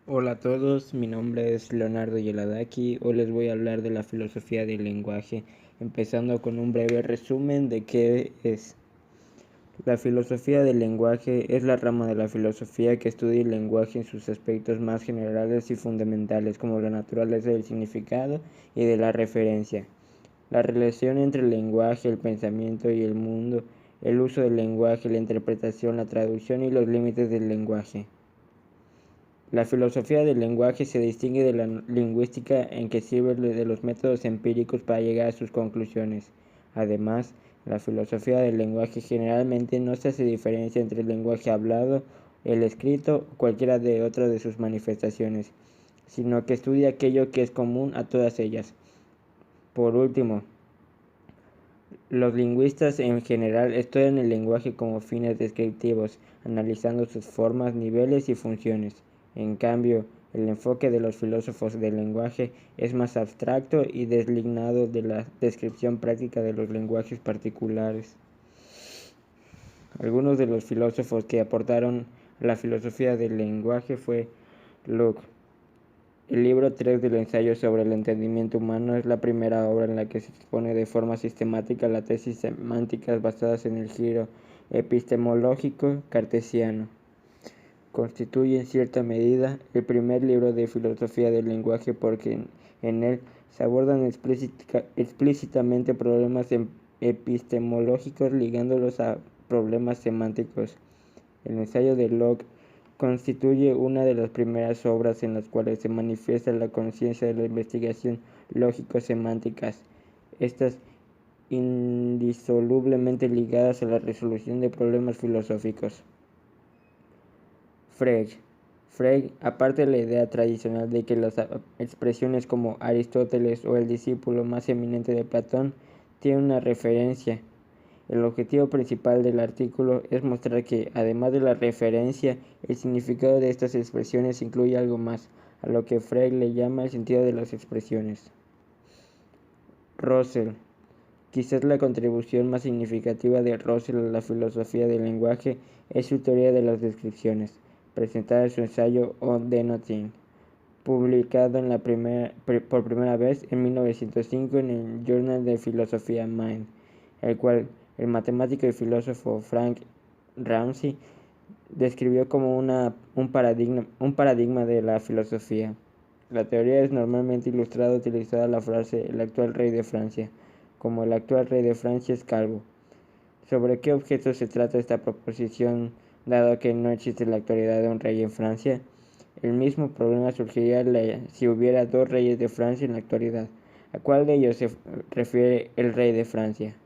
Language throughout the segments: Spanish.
Hola a todos, mi nombre es Leonardo Yeladaki. Hoy les voy a hablar de la filosofía del lenguaje, empezando con un breve resumen de qué es. La filosofía del lenguaje es la rama de la filosofía que estudia el lenguaje en sus aspectos más generales y fundamentales, como la naturaleza del significado y de la referencia, la relación entre el lenguaje, el pensamiento y el mundo, el uso del lenguaje, la interpretación, la traducción y los límites del lenguaje. La filosofía del lenguaje se distingue de la lingüística en que sirve de los métodos empíricos para llegar a sus conclusiones. Además, la filosofía del lenguaje generalmente no se hace diferencia entre el lenguaje hablado, el escrito o cualquiera de otras de sus manifestaciones, sino que estudia aquello que es común a todas ellas. Por último, los lingüistas en general estudian el lenguaje como fines descriptivos, analizando sus formas, niveles y funciones. En cambio, el enfoque de los filósofos del lenguaje es más abstracto y desligado de la descripción práctica de los lenguajes particulares. Algunos de los filósofos que aportaron a la filosofía del lenguaje fue Locke. El libro 3 del ensayo sobre el entendimiento humano es la primera obra en la que se expone de forma sistemática las tesis semánticas basadas en el giro epistemológico cartesiano. Constituye en cierta medida el primer libro de filosofía del lenguaje porque en él se abordan explícitamente problemas epistemológicos ligándolos a problemas semánticos. El ensayo de Locke constituye una de las primeras obras en las cuales se manifiesta la conciencia de la investigación lógico-semánticas, estas indisolublemente ligadas a la resolución de problemas filosóficos. Frege, aparte de la idea tradicional de que las expresiones como Aristóteles o el discípulo más eminente de Platón tienen una referencia. El objetivo principal del artículo es mostrar que, además de la referencia, el significado de estas expresiones incluye algo más, a lo que Frege le llama el sentido de las expresiones. Russell. Quizás la contribución más significativa de Russell a la filosofía del lenguaje es su teoría de las descripciones, presentada en su ensayo On Denoting, publicado por primera vez en 1905 en el Journal de Filosofía Mind, el cual el matemático y filósofo Frank Ramsey describió como un paradigma de la filosofía. La teoría es normalmente ilustrada utilizando la frase "el actual rey de Francia", como el actual rey de Francia es calvo. ¿Sobre qué objeto se trata esta proposición, dado que no existe la actualidad de un rey en Francia? El mismo problema surgiría si hubiera dos reyes de Francia en la actualidad. ¿A cuál de ellos se refiere el rey de Francia?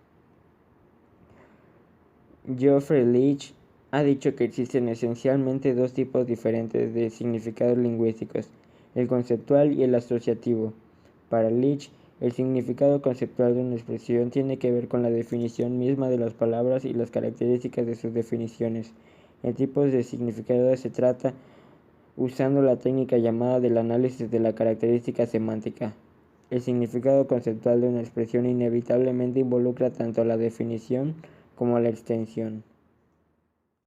Geoffrey Leach ha dicho que existen esencialmente dos tipos diferentes de significados lingüísticos, el conceptual y el asociativo. Para Leach, el significado conceptual de una expresión tiene que ver con la definición misma de las palabras y las características de sus definiciones. En tipos de significado se trata usando la técnica llamada del análisis de la característica semántica. El significado conceptual de una expresión inevitablemente involucra tanto la definición como la extensión.